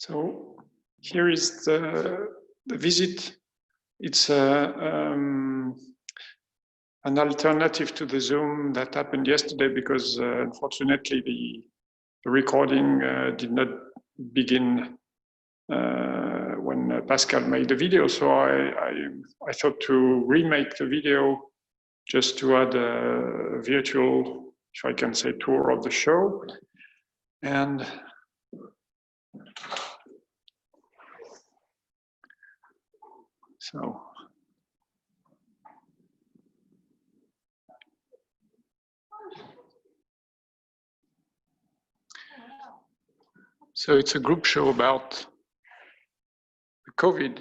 So here is the visit. It's an alternative to the Zoom that happened yesterday because unfortunately the recording did not begin when Pascal made the video. So I thought to remake the video just to add a virtual, if I can say, tour of the show. And so it's a group show about COVID,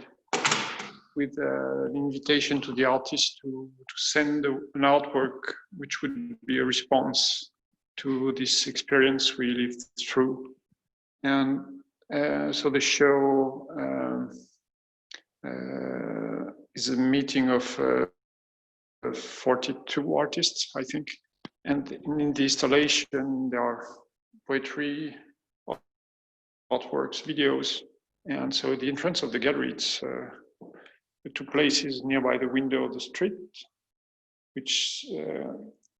with an invitation to the artist to send an artwork which would be a response to this experience we lived through. And so the show is a meeting of 42 artists, I think. And in the installation, there are poetry, artworks, videos. And so the entrance of the gallery, it's the two places nearby the window of the street, which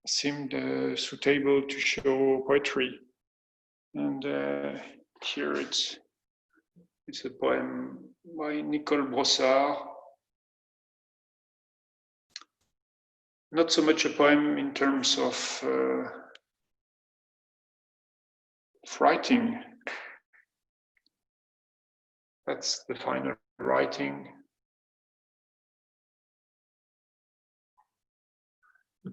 seemed suitable to show poetry. And here it's a poem by Nicolas Clair. Not so much a poem in terms of writing. That's the final writing.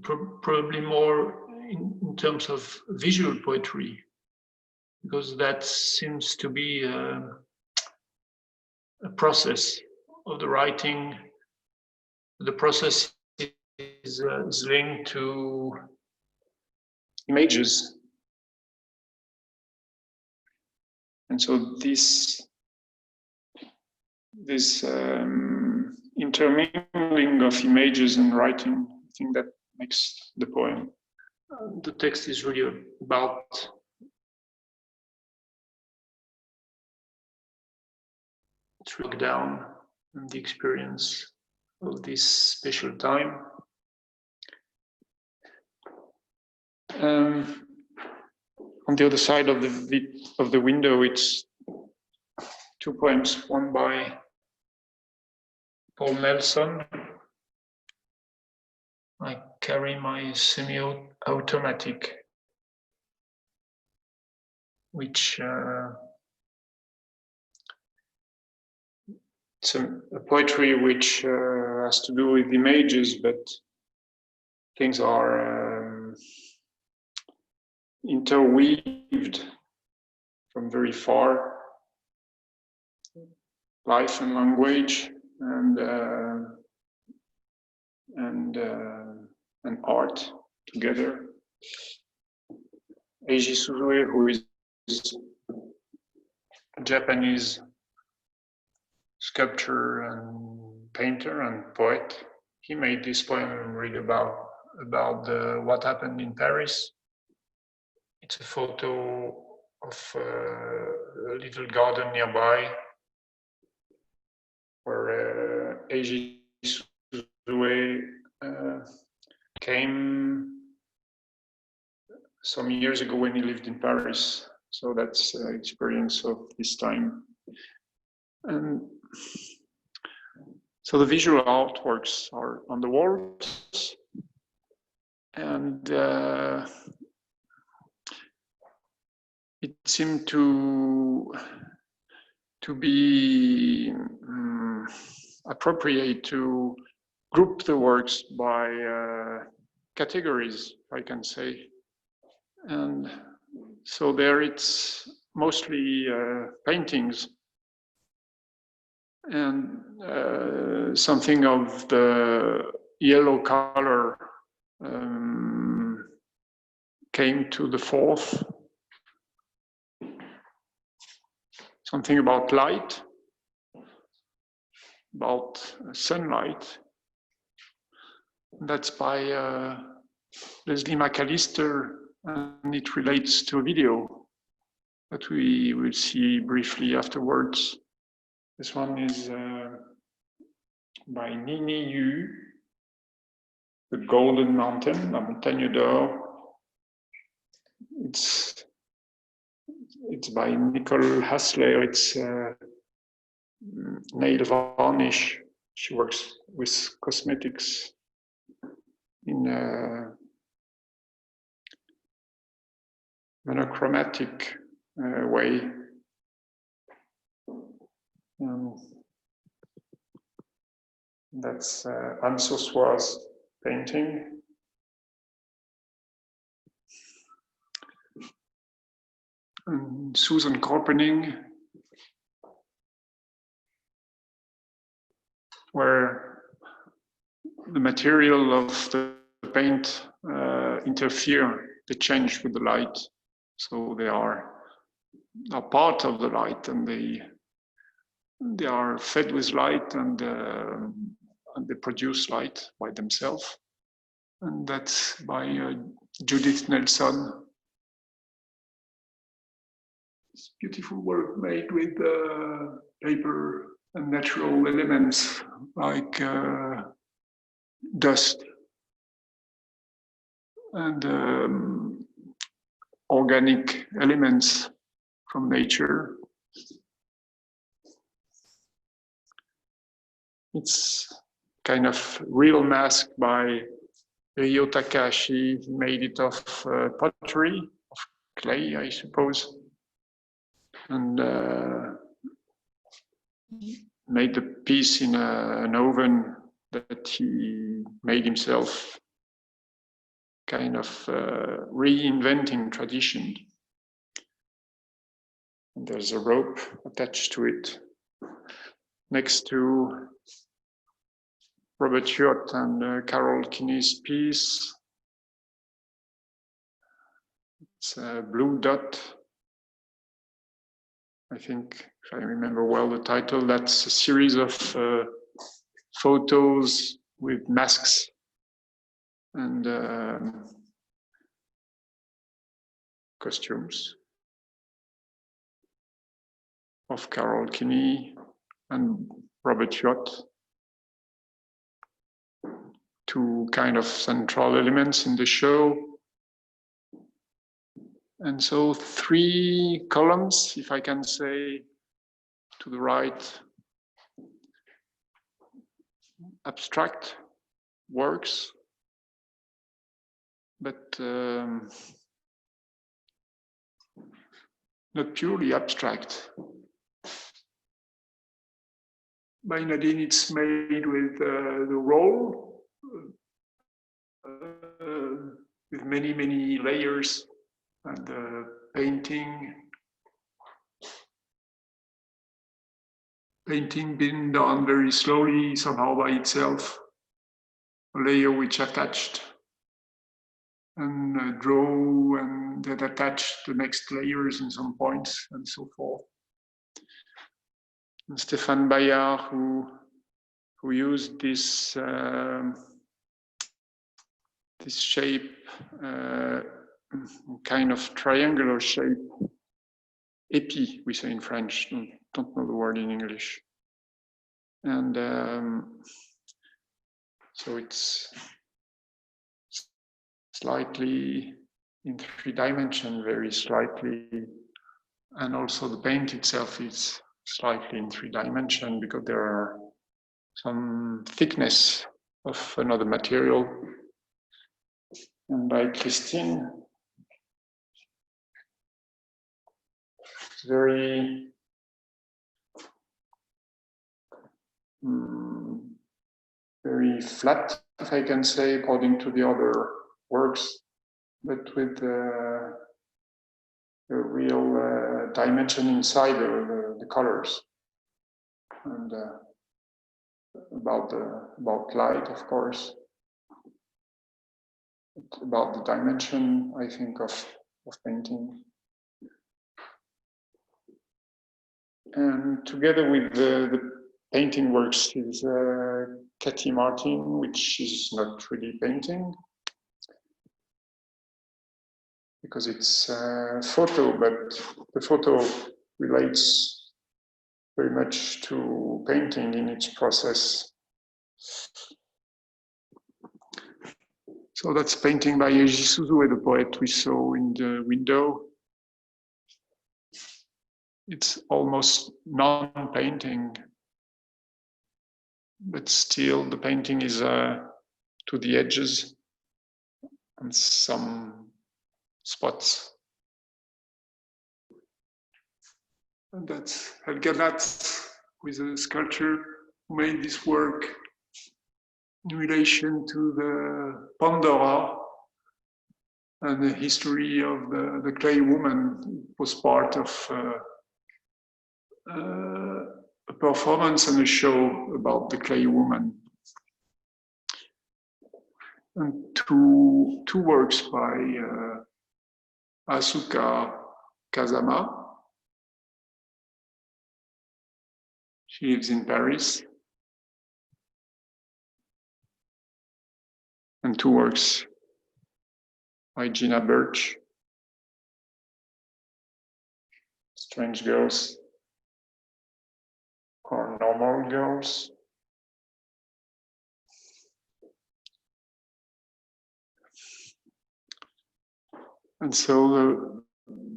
Probably more in terms of visual poetry, because that seems to be a process of the writing. The process is linked to images. And so this intermingling of images and writing, I think that makes the poem. The text is really about lockdown and the experience of this special time. On the other side of the window, it's two poems, one by Paul Nelson, I Carry My Semi-Automatic, which it's a poetry which has to do with images, but things are interweaved from very far. Life and language and art together. Eiji Suzue, who is a Japanese sculptor and painter and poet, he made this poem read about what happened in Paris. It's a photo of a little garden nearby, where Eiji Suzue came some years ago when he lived in Paris. So that's experience of this time. And so the visual artworks are on the walls, and it seemed to be appropriate to group the works by categories, I can say. And so there it's mostly paintings and something of the yellow color came to the fourth. Something about light, about sunlight. That's by Leslie McAllister, and it relates to a video. that we will see briefly afterwards. This one is by Nini Yu, The Golden Mountain, La Montagne d'Or. It's by Nicolas Clair. It's nail varnish. She works with cosmetics in a monochromatic way. That's Anne Soursois' painting. And Susan Kropening, where the material of the paint interfere, they change with the light. So they are part of the light, and they are fed with light, and they produce light by themselves. And that's by Judith Nelson. It's beautiful work made with paper and natural elements like dust and organic elements from nature. It's kind of real mask by Ryo Takahashi. He made it of pottery, of clay, I suppose, and made the piece in an oven that he made himself, kind of reinventing tradition. And there's a rope attached to it next to Robert Piot and Carol Kinney's piece. It's a blue dot. I think, if I remember well the title, that's a series of photos with masks and costumes of Carol Kinney and Robert Piot. Two kind of central elements in the show. And so 3 columns, if I can say, to the right, abstract works, but not purely abstract. By Nadine, it's made with the roll, with many, many layers, and painting being done very slowly, somehow by itself, a layer which attached and draw and that attached the next layers in some points and so forth. And Stéphane Bayard, who used this this shape, kind of triangular shape, épi, we say in French, don't know the word in English. And so it's slightly in 3 dimensions, very slightly, and also the paint itself is slightly in 3 dimensions because there are some thickness of another material. And by Christine, it's very very flat, if I can say, according to the other works, but with a real dimension inside the colors, and about light, of course, but about the dimension, I think, of painting. And together with the painting works is Katy Martin, which is not really painting. because it's a photo, but the photo relates very much to painting in its process. So that's painting by Eiji Suzue, the poet we saw in the window. It's almost non-painting, but still the painting is to the edges and some spots. And that's Helga Latz, who is a sculptor who made this work in relation to the Pandora and the history of the clay woman. It was part of a performance and a show about the clay woman. And two works by Asuka Kazama. She lives in Paris. And two works by Gina Birch. Strange Girls or Normal Girls. And so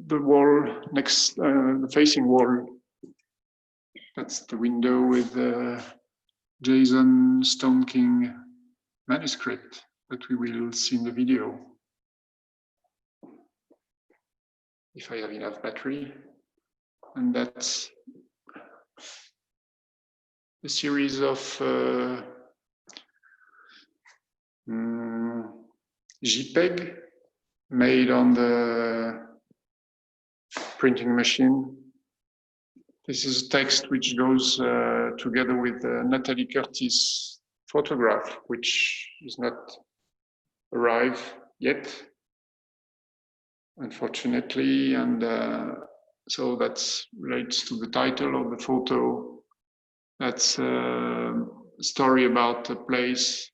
the wall next, the facing wall, that's the window with the Jason Stoneking manuscript that we will see in the video. If I have enough battery. And that's a series of JPEG made on the printing machine. This is text which goes together with Natalie Curtis' photograph, which is not arrived yet, unfortunately, and so that relates to the title of the photo. That's a story about a place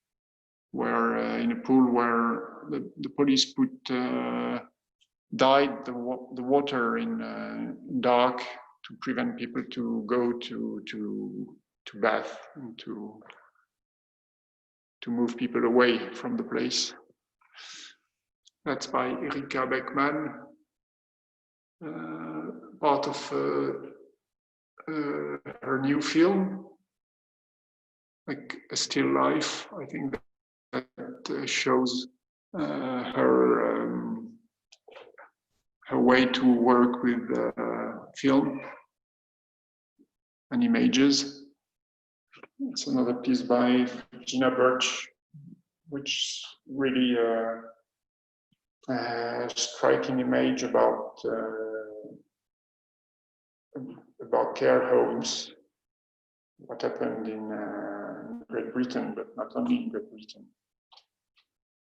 where, in a pool where the police put dyed the water in dark to prevent people to go to bath and to move people away from the place. That's by Erika Beckman, part of her new film, like a still life. I think that shows her way to work with film and images. It's another piece by Gina Birch, which really striking image about care homes, what happened in Great Britain, but not only in Great Britain.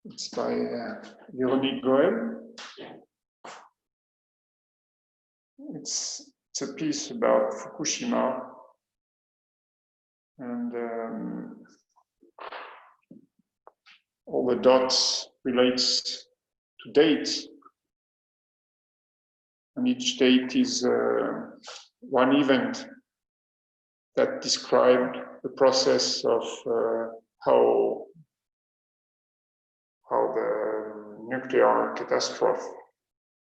It's by Véronique Goel. It's a piece about Fukushima, and all the dots relates to dates, and each date is one event that described the process of how the nuclear catastrophe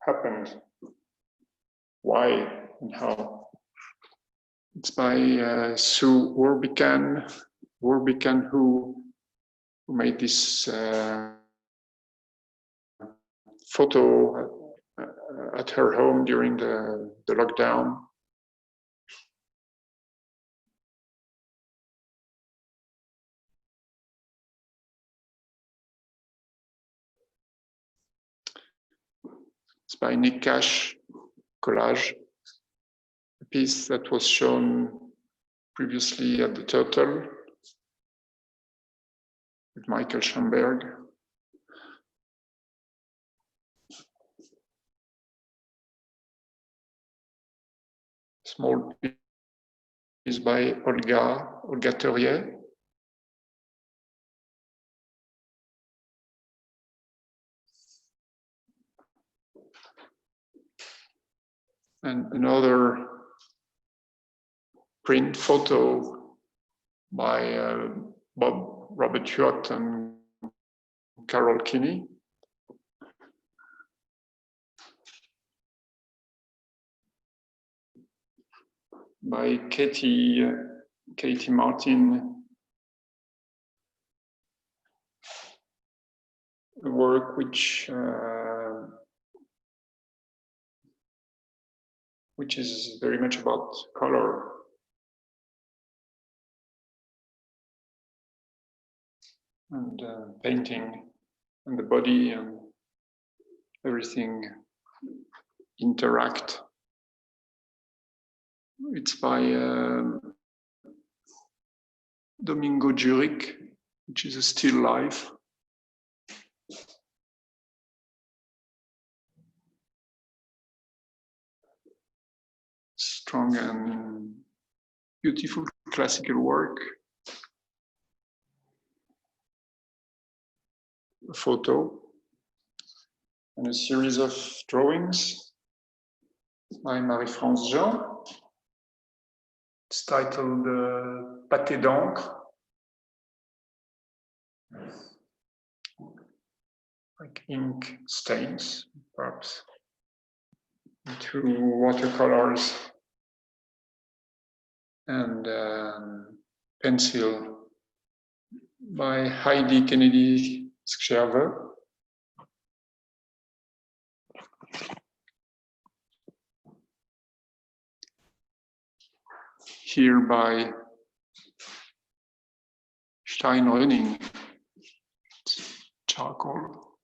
happened, why and how. It's by Sue Wrbican, who made this photo at her home during the lockdown. It's by Nicolas Collage, a piece that was shown previously at the Turtle with Michael Schamberg. Small piece by Olga Theuriet. and another print photo by Robert Piot and Carol Kinney. By Katy Martin, a work which is very much about color. And painting, and the body and everything interact. It's by Domingo Juric, which is a still life. Strong and beautiful classical work. A photo and a series of drawings by Marie-France Jean. It's titled Pâté d'encre, like ink stains, perhaps, into watercolors and pencil by Heidi Kennedy Scherver. Here by Steinröning, charcoal.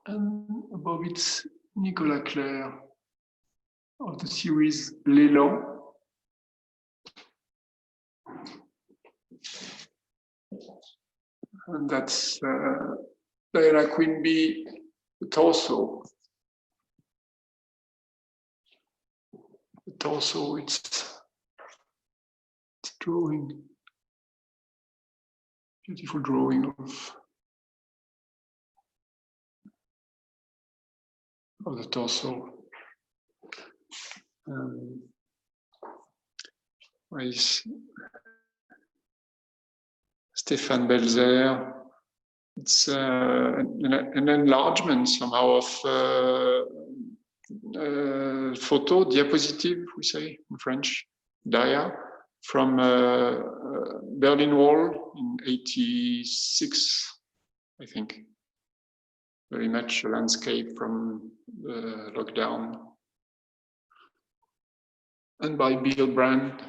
And above it's Nicolas Clair of the series L'élan. And that's Diana Quimby, the torso. The torso, it's drawing, beautiful drawing of the torso. Stéphane Belzer. It's an enlargement somehow of photo, diapositive, we say in French, dia, from Berlin Wall in '86, I think. Very much a landscape from the lockdown. And by Bill Brand.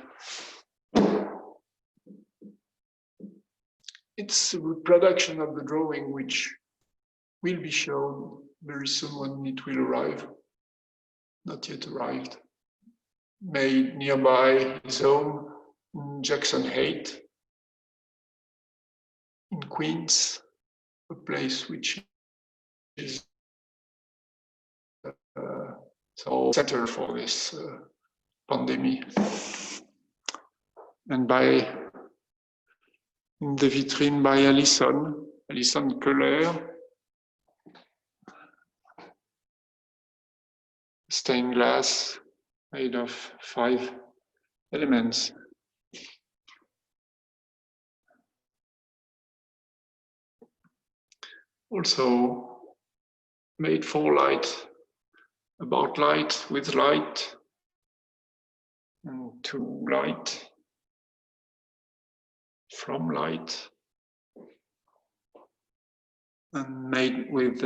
It's a reproduction of the drawing which will be shown very soon when it will arrive. Not yet arrived. Made nearby his home in Jackson Heights in Queens, a place which is so center for this pandemic. And by the vitrine by Alison Koehler, stained glass made of 5 elements. Also made for light, about light, with light, and to light, from light, and made with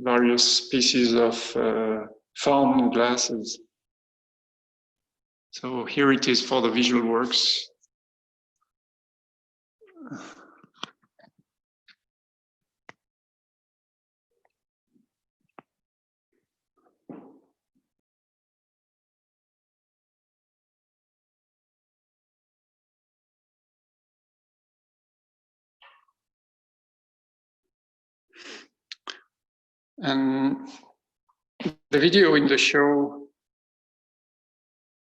various pieces of fountain glasses. So here it is for the visual works. And the video in the show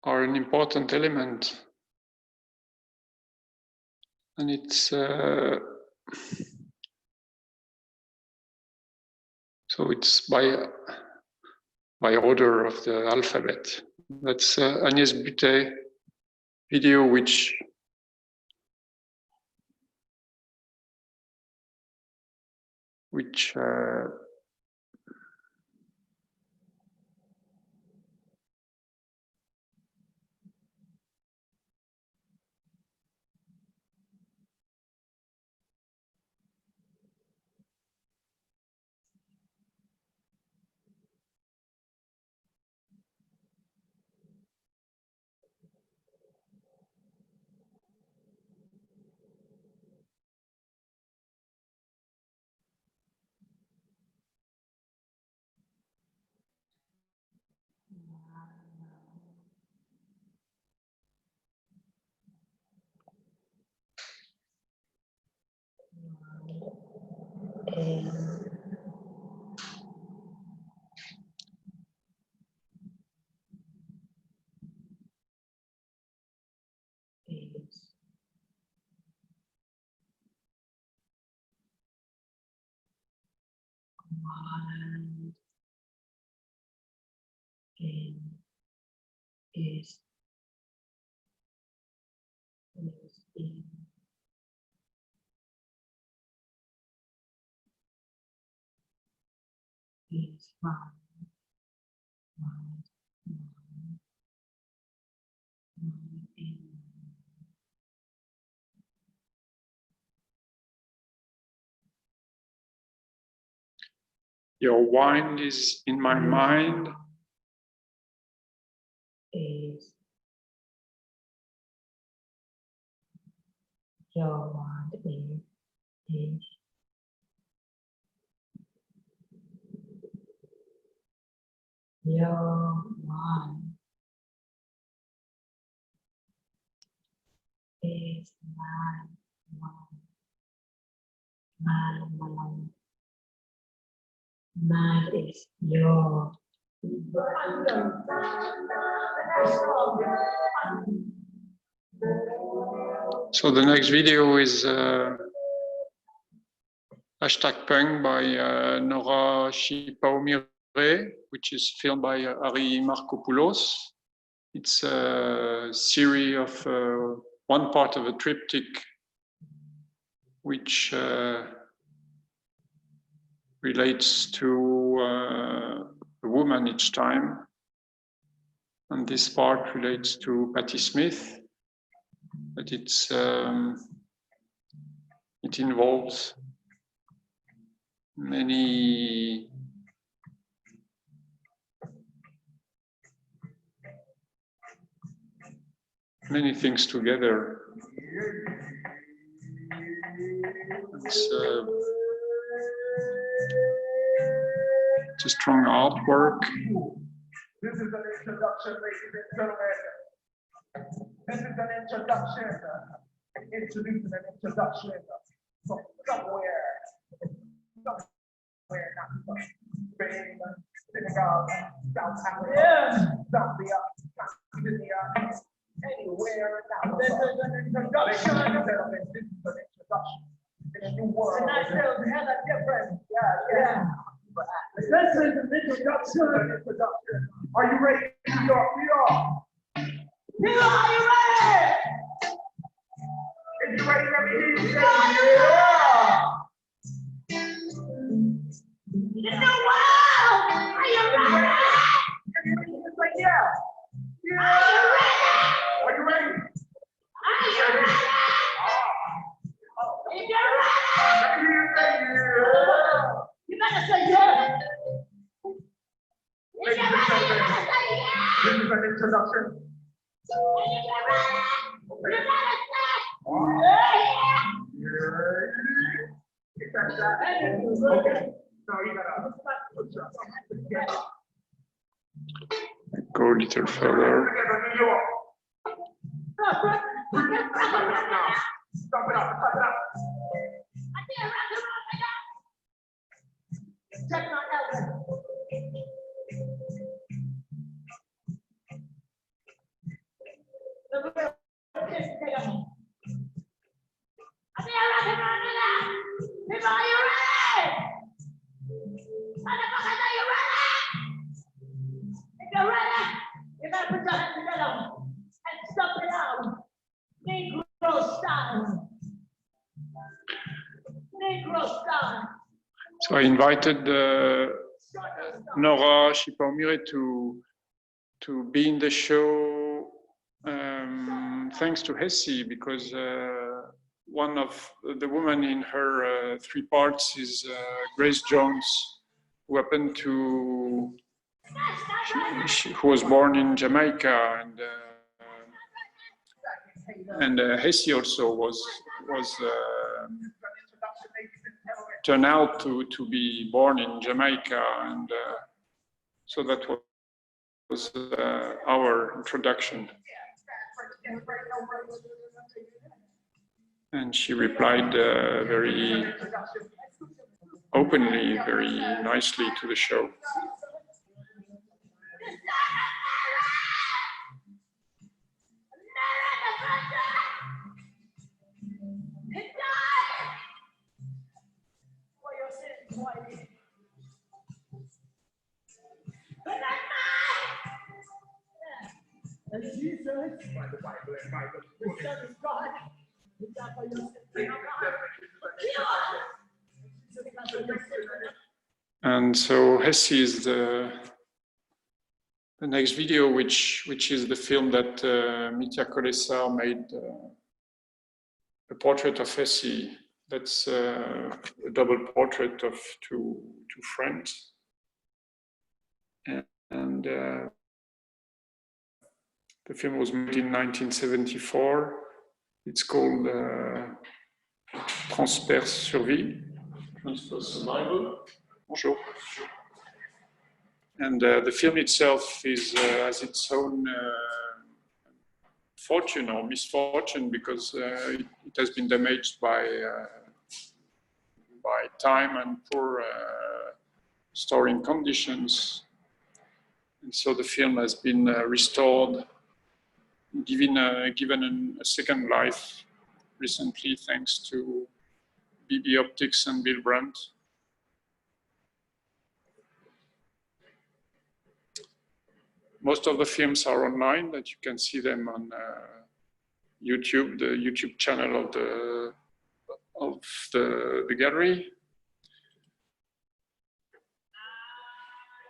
are an important element, and it's So it's by order of the alphabet. That's Agnès Buttet video, which your wine is in my mind. Your wand is your wand is my wand. Mine is your. So the next video is hashtag Punk by Nora Shipaomire, which is filmed by Ari Markopoulos. It's a series of one part of a triptych, which relates to a woman each time. And this part relates to Patti Smith, but it involves many things together. It's a strong artwork. This is an introduction, ladies and gentlemen. This is an introduction. Introducing an introduction from somewhere not Spain, Senegal, South Africa, Zambia, Tanzania, anywhere now. This is an introduction. Ladies and gentlemen, this is an introduction in a new world. And I feel hella different. Yeah. This is an introduction. Are you ready? We are. Are you ready? If you're ready, let me hear you say yeah. In the world, are you ready? If you're ready, just like yeah. Are you ready? Are you ready? If you're ready, let me hear you say yeah. You better say yeah. If you're ready, you better say yeah. This is an introduction. If you're ready, you better say yeah. Okay. Now you gotta Go a little further. Stop it up, cut it up. Check my elbow. Are you ready? So I invited Nora Schipper-Mire to be in the show thanks to Hessie, because one of the women in her 3 parts is Grace Jones, who happened to, who was born in Jamaica, and Hessie also was turned out to be born in Jamaica, and so that was our introduction. And she replied very openly, very nicely to the show. And so Hessie is the next video, which is the film that Mitya Kolesar made, a portrait of Hessie. That's a double portrait of two friends. And the film was made in 1974. It's called Transfer Survie, Transfer Survival. Bonjour. And the film itself has its own fortune or misfortune, because it has been damaged by time and poor storing conditions. And so the film has been restored, given a second life recently, thanks to BB Optics and Bill Brandt. Most of the films are online, that you can see them on YouTube, the YouTube channel of the gallery.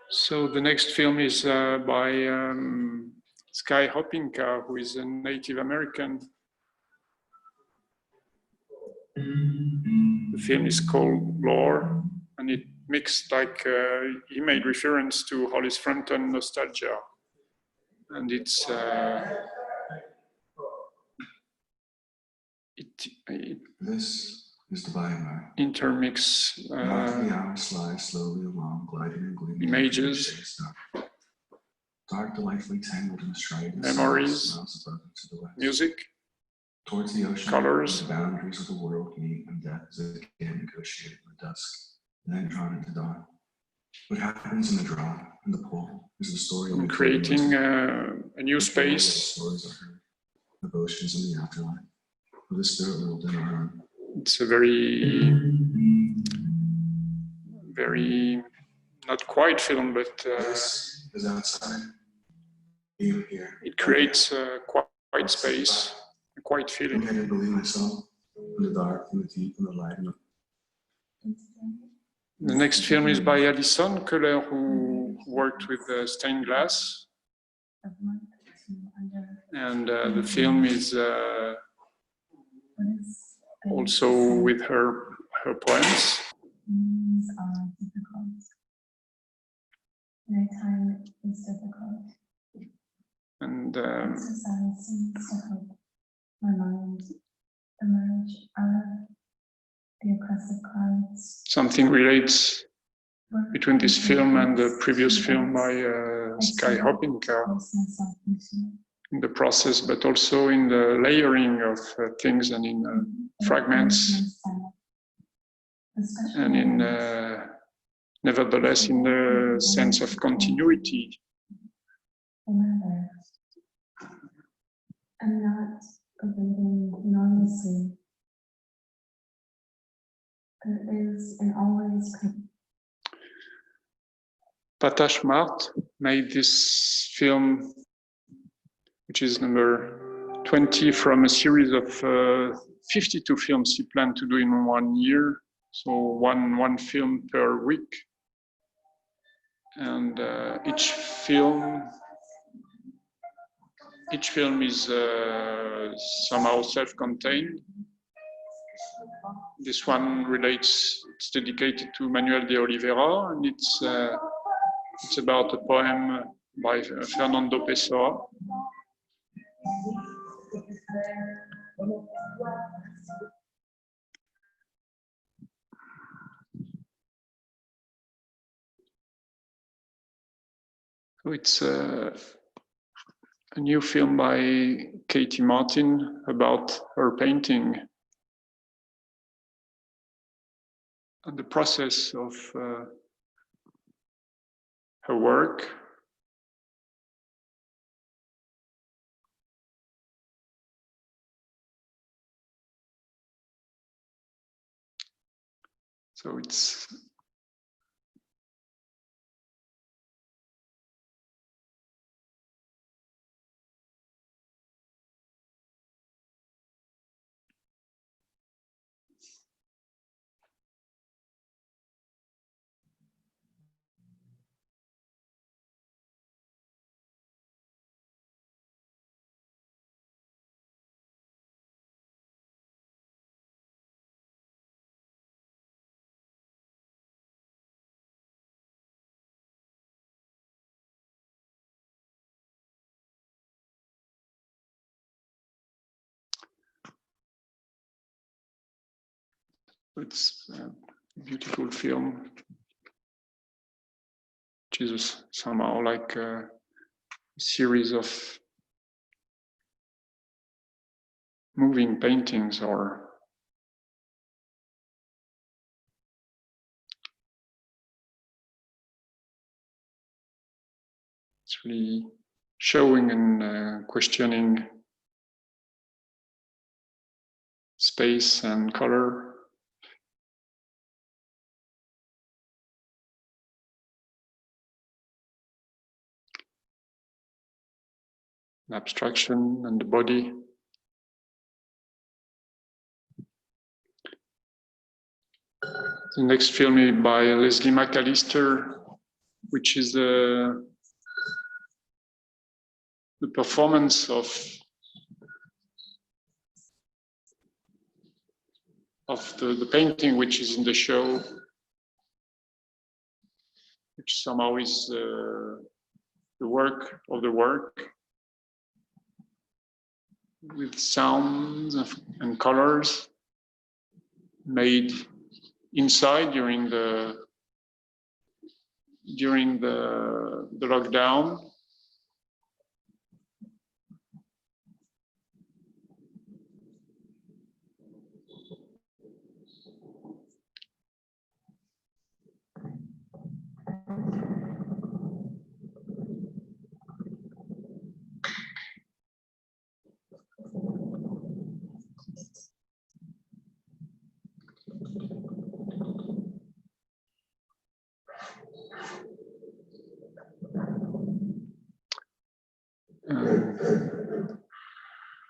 So the next film is by Sky Hopinka, who is a Native American. The film is called Lore, and it mixed, like, he made reference to Hollis Frampton nostalgia. And it's this is the biomark. Intermix The hour slides slowly along, gliding and gleaming images, dark, delightfully tangled in strides, memories, music, towards the ocean, colors, the boundaries of the world meet, and death is again negotiated in the dusk, and then drawn into dawn. What happens in the draw and the pull is the story of creating a new space. Stories of her devotions in the afterlife, of the spirit world in our own. It's a very not quite film, but this is outside. You here. It creates a quiet space, a quiet feeling. I didn't believe myself in the dark, in the deep, in the light. The next film is by Alison Koehler, who worked with stained glass. And the film is also with her poems. Nighttime is difficult. And Exercise seems to help my mind emerge out of the oppressive clouds. something relates between this film and the previous film by Sky Hopinka, in the process, but also in the layering of things, and in fragments, and in nevertheless in the sense of continuity. Remember, I'm not behaving enormously. There is and always could. Patash Mart made this film, which is number 20 from a series of 52 films he planned to do in 1 year. So one film per week, and each film is somehow self-contained. This one it's dedicated to Manuel de Oliveira, and it's about a poem by Fernando Pessoa. It's a new film by Katy Martin about her painting and the process of her work. So it's a beautiful film, which is somehow like a series of moving paintings, or it's really showing and questioning space and color. Abstraction and the body. The next film is by Leslie McAllister, which is the performance of the painting which is in the show, which somehow is the work of the work, with sounds and colors made inside during the lockdown.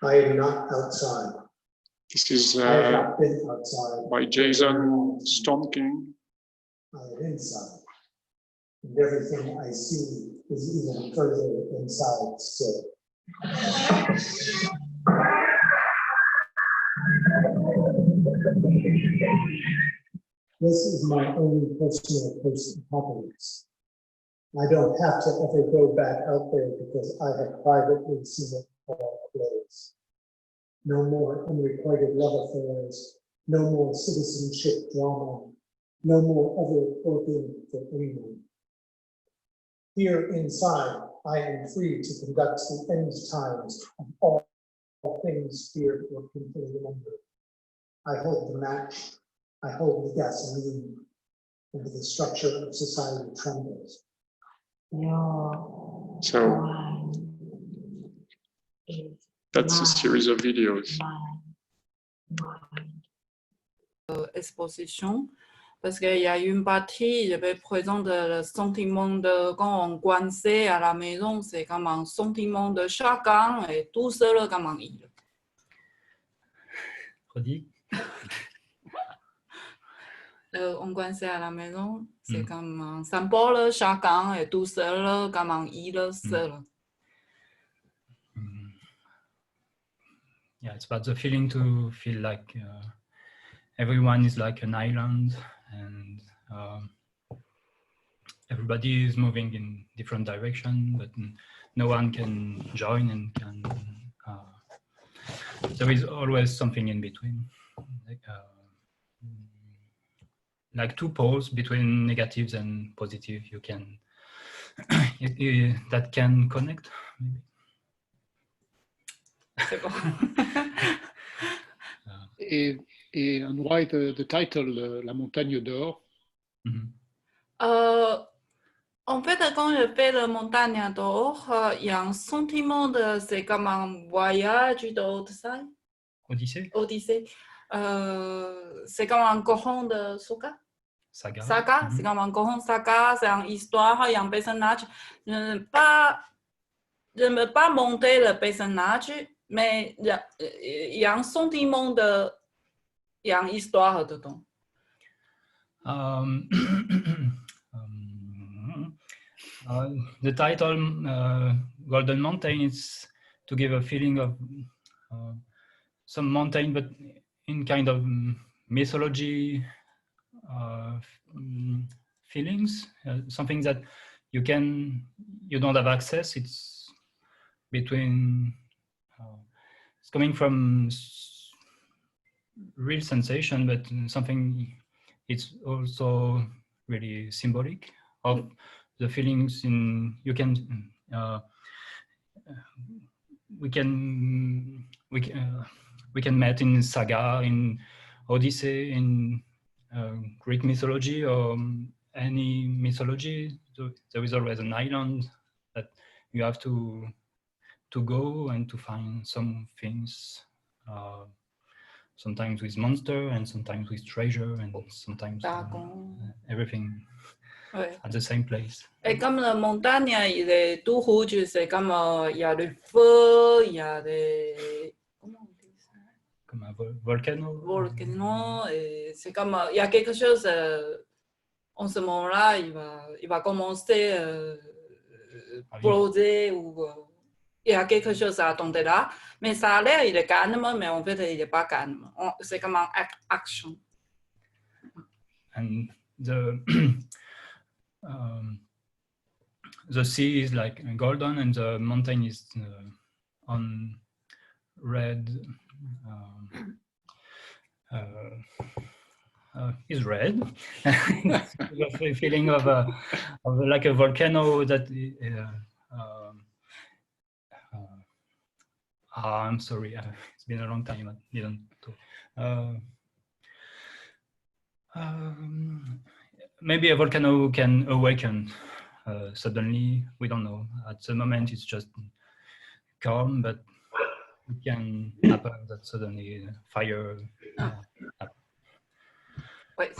I am not outside. This is I have not been outside. by Jason Stoneking. I am inside. And everything I see is even further inside still. This is my own personal happiness. I don't have to ever go back out there because I have privately seen it all ablaze. No more unrequited love affairs, no more citizenship drama, no more ever working for anyone. Here inside, I am free to conduct the end times of all things feared or painfully remembered. I hold the match, I hold the gasoline, and the structure of society trembles. So that's a series of videos. Exposition, parce qu'il y a une partie, je vais présenter le sentiment de quand on coincé à la maison, c'est comme un sentiment de chacun et tout seul comme un île. Redis. on coincé à la maison, c'est comme un symbole, chacun est tout seul, comme un île seul. Yeah, it's about the feeling to feel like everyone is like an island, and everybody is moving in different direction, but no one can join and can. There is always something in between, like two poles between negatives and positive. You can that can connect. Maybe. C'est bon. And why the title, La montagne d'or? En fait, quand je fais la montagne d'or, il y a un sentiment de, c'est comme un voyage d'Odyssée. Odyssée. C'est comme un courant de saga. C'est comme un courant saga, c'est une histoire, il y a un personnage. Je ne veux pas monter le personnage, mais il y a un sentiment de, il y a une histoire dedans. The title Golden Mountain is to give a feeling of some mountain, but in kind of mythology feelings, something that you don't have access. It's between, it's coming from real sensation, but something, it's also really symbolic of the feelings in, you can, we can meet in saga, in Odyssey, in Greek mythology, or any mythology. So there is always an island that you have to go and to find some things, sometimes with monster and sometimes with treasure and sometimes everything at the same place. Et comme la montagne, il est tout rouge, c'est comme il y a du feu, il y a des... Comment on dit ça? Comme un volcano. Volcano, et c'est comme il y a quelque chose en ce moment-là, il va commencer à exploser ou il y a quelque chose à attendre là, mais ça a l'air il est calme, mais en fait il n'est pas calme. C'est comme un action. And the sea is like golden and the mountain is on red. Is red. The feeling of like a volcano that. I'm sorry, it's been a long time. I didn't talk. Maybe a volcano can awaken suddenly. We don't know. At the moment, it's just calm, but it can happen that suddenly fire. Wait.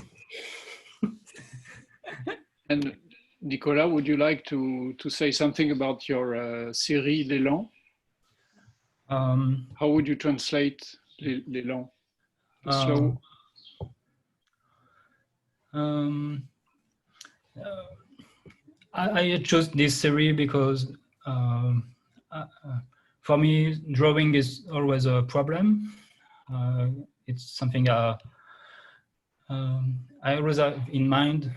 And Nicolas, would you like to say something about your série L'Élan? How would you translate L'Élan? Slow. I chose this series because for me, drawing is always a problem. It's something I always have in mind.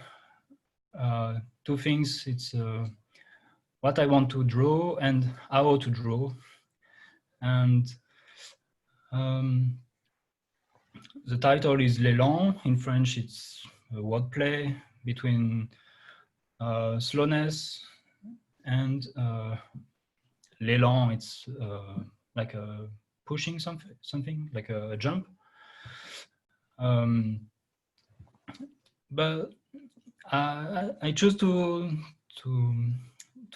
Two things, it's what I want to draw and how to draw. And the title is L'Élan. In French, it's a wordplay between slowness and l'élan. It's like a pushing something like a jump. But I chose to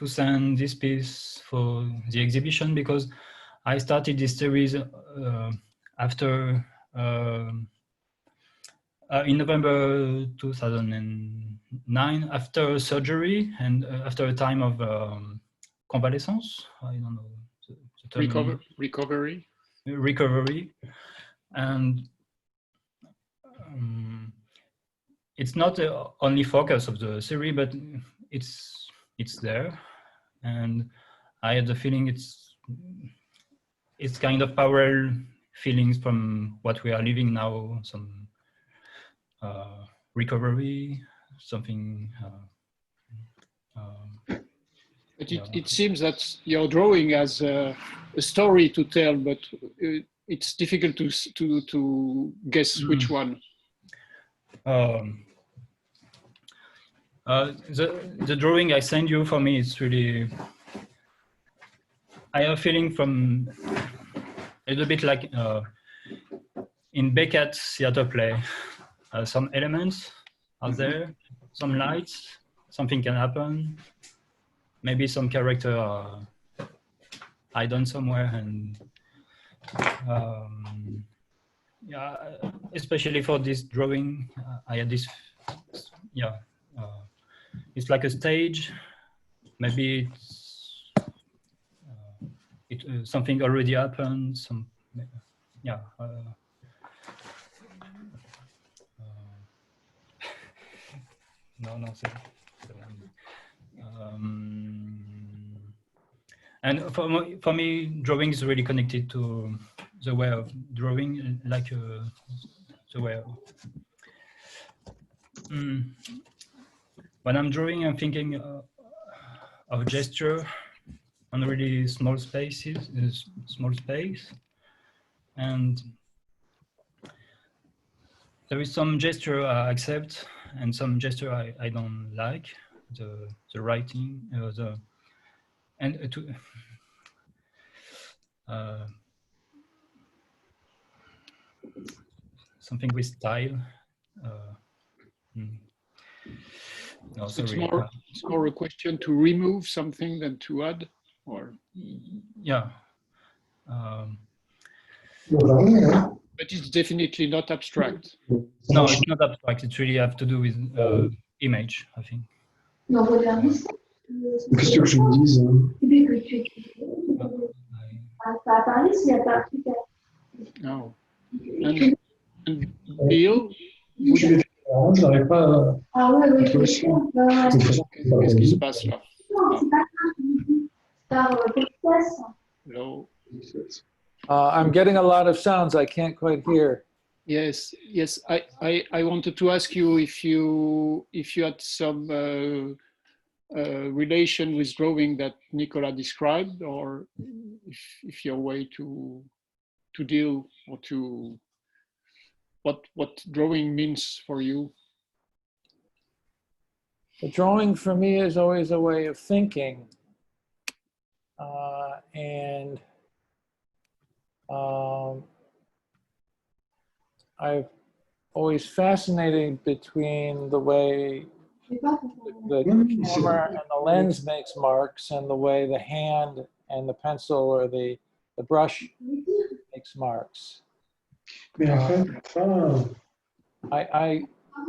send this piece for the exhibition because I started this series after in November 2009, after surgery and after a time of convalescence. I don't know the term. Recovery, and it's not the only focus of the series, but it's there, and I had the feeling it's kind of parallel feelings from what we are living now, some recovery, something. But it seems that your drawing has a story to tell, but it's difficult to guess which one. The drawing I sent you, for me, it's really, I have a feeling from a little bit like in Beckett's theater play. Some elements are there, some lights, something can happen, maybe some character are hidden somewhere, and yeah, especially for this drawing, I had this, yeah, it's like a stage. Maybe it's something already happened. Some, yeah. No. And for me, drawing is really connected to the way of drawing, like the way of. When I'm drawing, I'm thinking of gesture on really small spaces, small space, and there is some gesture I accept and some gesture I don't like. The writing, something with style. No, So sorry. it's more a question to remove something than to add, or yeah. But it's definitely not abstract. No, it's not abstract. It really have to do with image, I think. Qu'est-ce que je me dise? No. And Bill, Je n'arrive pas à... qu'est-ce qui se passe là? Hello. I'm getting a lot of sounds I can't quite hear. Yes. I wanted to ask you if you had some relation with drawing that Nicolas described, or if your way to deal or to what drawing means for you. The drawing for me is always a way of thinking, and I've always fascinated between the way the camera and the lens makes marks and the way the hand and the pencil or the brush makes marks.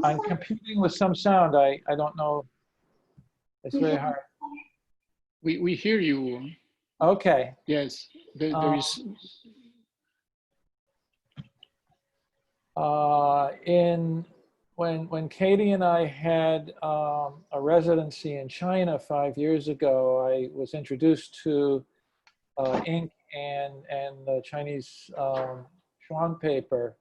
I'm competing with some sound. I don't know. It's very hard. We hear you. Okay. Yes, there is. When Katy and I had a residency in China 5 years ago, I was introduced to ink and the Chinese Xuan paper,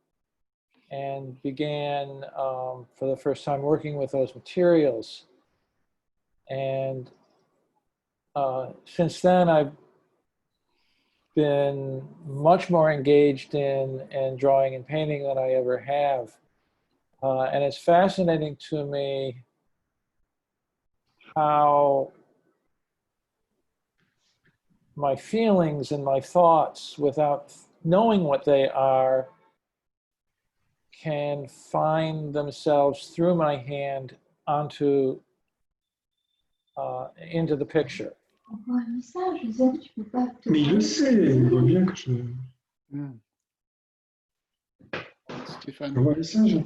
and began for the first time working with those materials. And since then, I've been much more engaged in drawing and painting than I ever have. And it's fascinating to me how my feelings and my thoughts, without knowing what they are, can find themselves through my hand onto into the picture. Mais il le sait, il voit bien que je... Stéphane. Je vois les singes.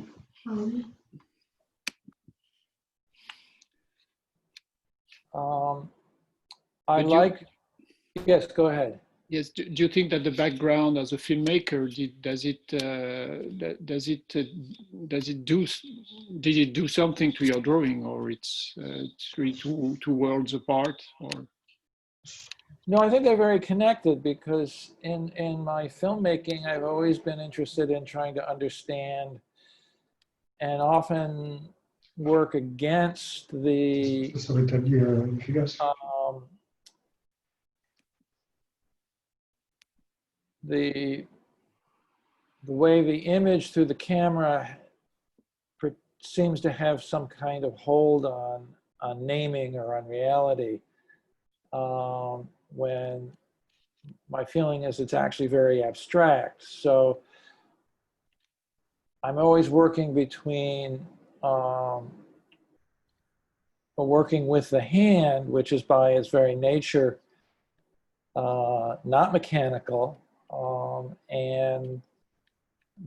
I like... Yes, go ahead. Yes. Do you think that the background as a filmmaker did it do something to your drawing, or it's really two worlds apart? Or No, I think they're very connected because in my filmmaking, I've always been interested in trying to understand and often work against the way the image through the camera seems to have some kind of hold on naming or on reality, when my feeling is it's actually very abstract. So I'm always working between working with the hand, which is by its very nature not mechanical, and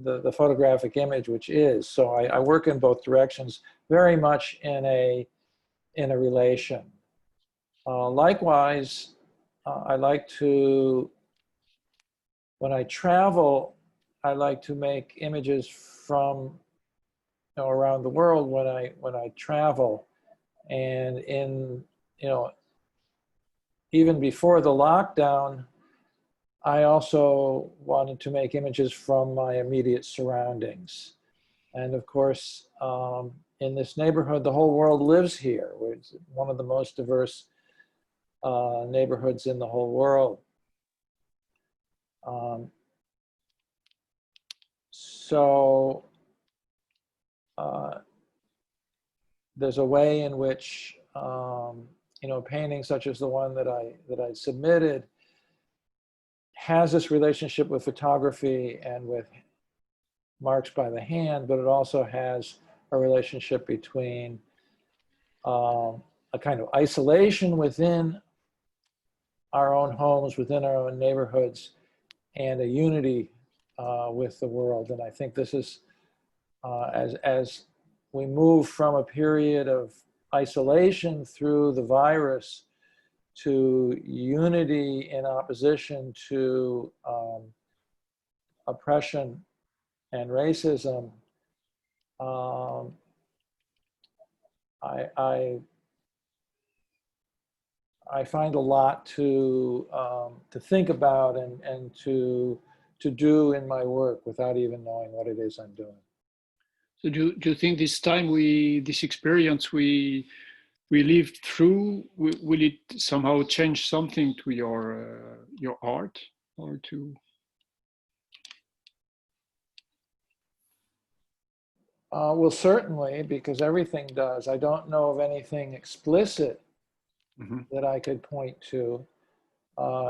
the photographic image, which is. So I work in both directions, very much in a relation. Likewise, I like to, when I travel, I like to make images from around the world when I travel, and even before the lockdown, I also wanted to make images from my immediate surroundings. And of course, in this neighborhood, the whole world lives here. It's one of the most diverse neighborhoods in the whole world. So there's a way in which painting such as the one that I submitted has this relationship with photography and with marks by the hand, but it also has a relationship between a kind of isolation within our own homes, within our own neighborhoods, and a unity with the world. And I think this is, as we move from a period of isolation through the virus to unity in opposition to oppression and racism, I find a lot to think about and to do in my work without even knowing what it is I'm doing. So do you think this time this experience we lived through, will it somehow change something to your art, or to? Well, certainly, because everything does. I don't know of anything explicit that I could point to,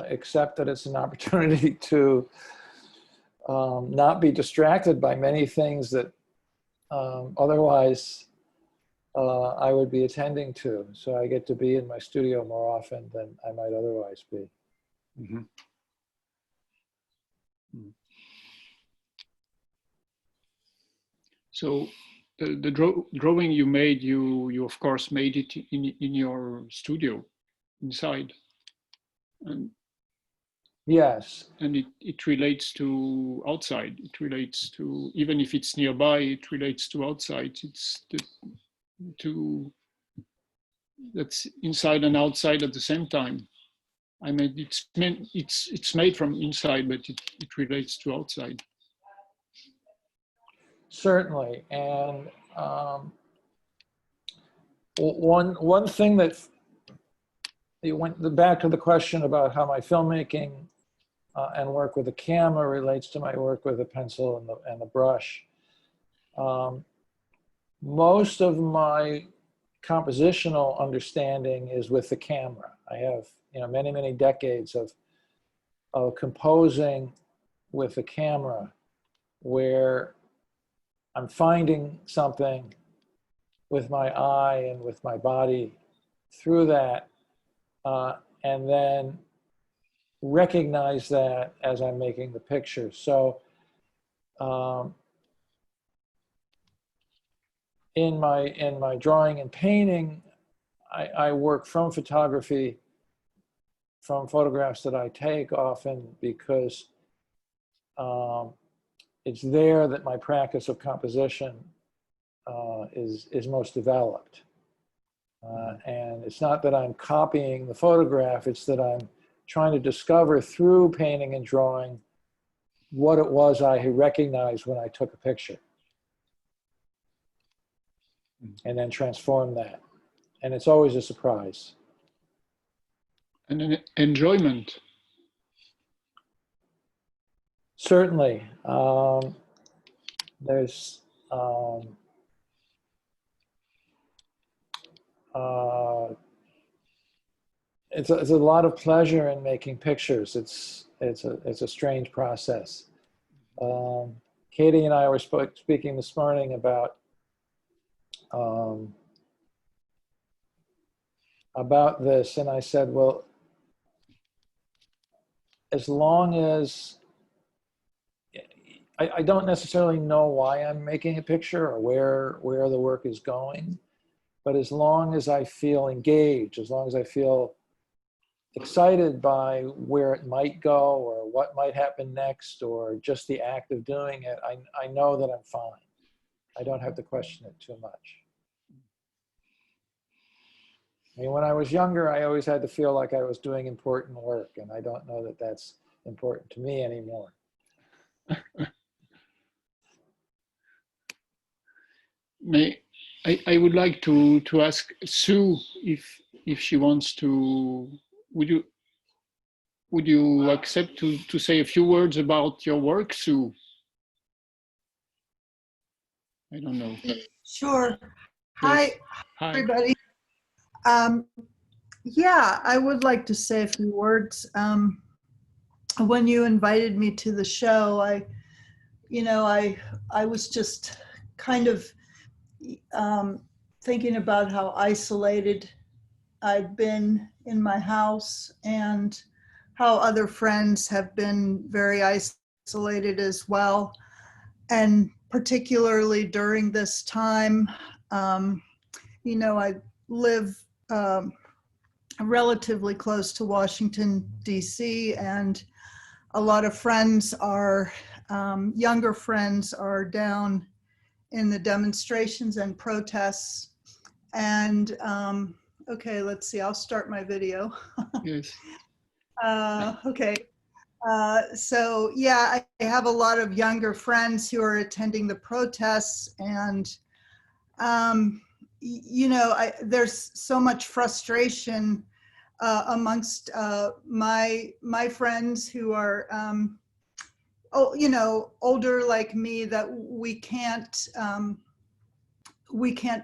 except that it's an opportunity to not be distracted by many things that otherwise I would be attending to. So I get to be in my studio more often than I might otherwise be. Mm-hmm. So the drawing you made, you of course made it in your studio, inside. And yes. And it relates to outside. It relates to, even if it's nearby, it relates to outside. It's that's inside and outside at the same time. I mean, it's made from inside, but it relates to outside. Certainly, and one thing that you went back to the question about how my filmmaking and work with the camera relates to my work with the pencil and the brush. Most of my compositional understanding is with the camera. I have many decades of composing with the camera, where I'm finding something with my eye and with my body through that, and then recognize that as I'm making the picture. So in my drawing and painting, I work from photography from photographs that I take, often because it's there that my practice of composition is most developed. And it's not that I'm copying the photograph, it's that I'm trying to discover through painting and drawing what it was I had recognized when I took a picture. And then transform that. And it's always a surprise. And an enjoyment. Certainly. There's it's a lot of pleasure in making pictures. It's a strange process. Katie and I were speaking this morning about this, and I said, well, as long as I don't necessarily know why I'm making a picture or where the work is going, but as long as I feel engaged, as long as I feel excited by where it might go or what might happen next or just the act of doing it, I know that I'm fine. I don't have to question it too much. I mean, when I was younger, I always had to feel like I was doing important work, and I don't know that that's important to me anymore. I would like to ask Sue if she wants to. Would you accept to say a few words about your work, Sue? I don't know. Sure. Hi, Yes. Hi. everybody. Yeah, I would like to say a few words. When you invited me to the show, I was just kind of thinking about how isolated I'd been in my house and how other friends have been very isolated as well. And particularly during this time, I live relatively close to Washington, D.C., and a lot of friends are, younger friends are down in the demonstrations and protests. And okay, let's see, I'll start my video. Yes. Okay. So yeah, I have a lot of younger friends who are attending the protests, and there's so much frustration amongst my friends who are older like me, that we can't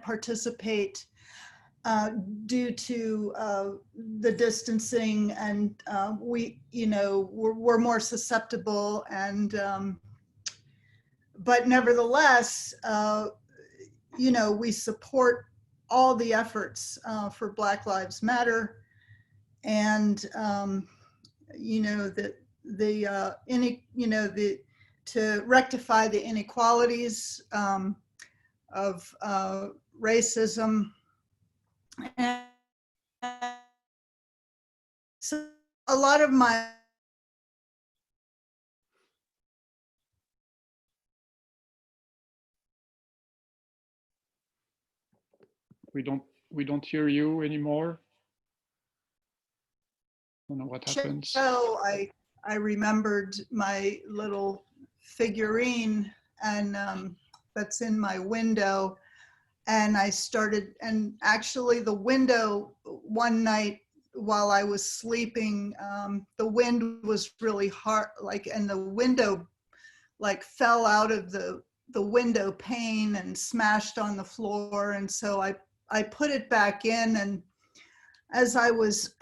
participate due to the distancing, and we're more susceptible, and but nevertheless, we support all the efforts for Black Lives Matter, and to rectify the inequalities of racism. And so a lot of my We don't hear you anymore. I don't know what happens. So I remembered my little figurine, and that's in my window. And I started, and actually the window, one night while I was sleeping, the wind was really hard, and the window fell out of the window pane and smashed on the floor. And so I put it back in, and as I was,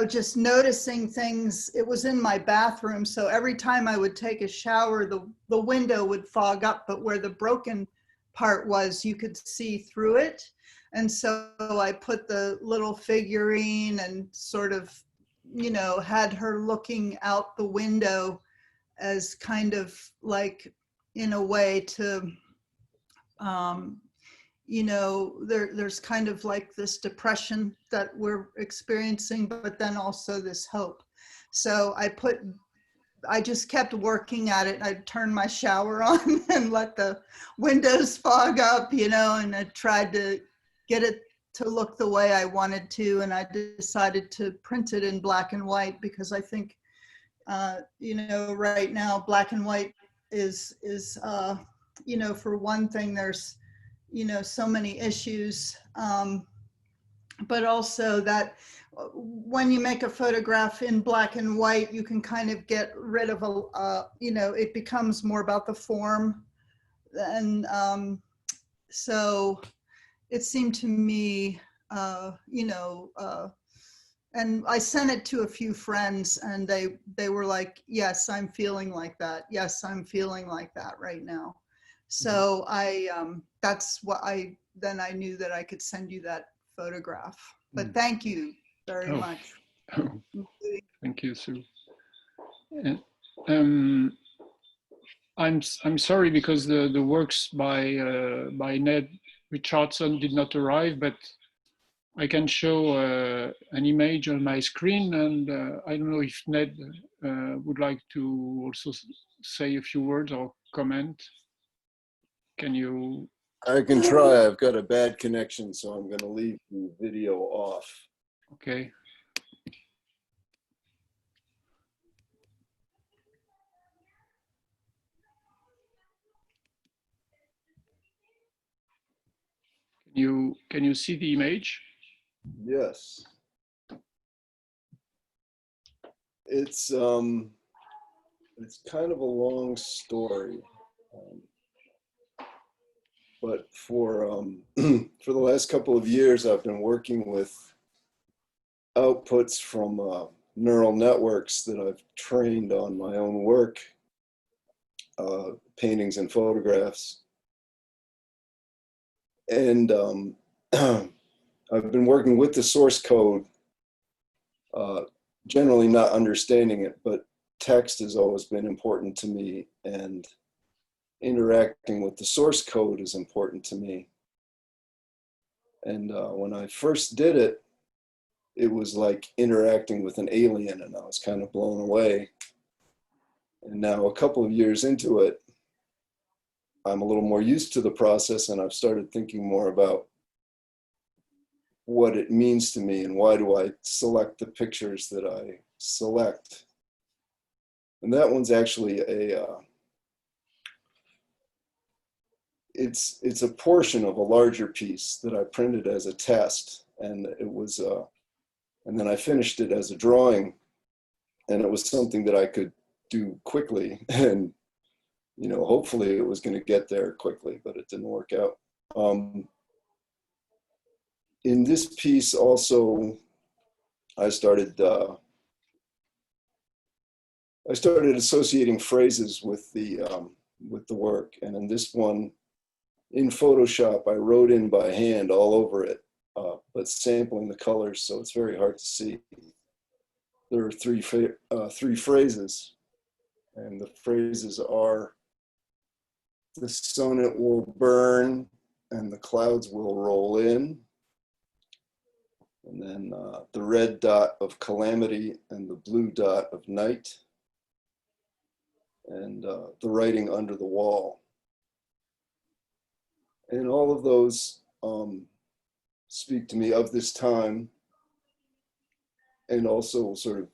just noticing things, it was in my bathroom. So every time I would take a shower, the window would fog up, but where the broken part was, you could see through it. And so I put the little figurine and sort of, had her looking out the window as kind of in a way to, you know, there's kind of like this depression that we're experiencing, but then also this hope. So I just kept working at it. I'd turn my shower on and let the windows fog up, you know, and I tried to get it to look the way I wanted to. And I decided to print it in black and white because I think, you know, right now, black and white is you know, for one thing, there's, you know, so many issues, but also that when you make a photograph in black and white, you can kind of get rid of you know, it becomes more about the form. And so it seemed to me, you know, and I sent it to a few friends and they were like, yes, I'm feeling like that. Yes, I'm feeling like that right now. So that's what then I knew that I could send you that photograph. But thank you very much. Thank you, Sue. And, I'm sorry because the works by Ned Richardson did not arrive, but I can show an image on my screen, and I don't know if Ned would like to also say a few words or comment. Can you? I can try. I've got a bad connection, so I'm going to leave the video off. Okay. Can you see the image? Yes. It's kind of a long story, but for for the last couple of years, I've been working with outputs from neural networks that I've trained on my own work, paintings and photographs. And I've been working with the source code, generally not understanding it, but text has always been important to me, and interacting with the source code is important to me. And when I first did it, it was like interacting with an alien, and I was kind of blown away. And now a couple of years into it, I'm a little more used to the process, and I've started thinking more about what it means to me and why do I select the pictures that I select. And that one's actually it's a portion of a larger piece that I printed as a test, and it was and then I finished it as a drawing, and it was something that I could do quickly, and you know, hopefully it was going to get there quickly, but it didn't work out. In this piece also, I started associating phrases with the work, and in this one, in Photoshop, I wrote in by hand all over it, but sampling the colors, so it's very hard to see. There are three phrases, and the phrases are: the sun it will burn, and the clouds will roll in. And then the red dot of calamity and the blue dot of night. And the writing under the wall. And all of those speak to me of this time, and also sort of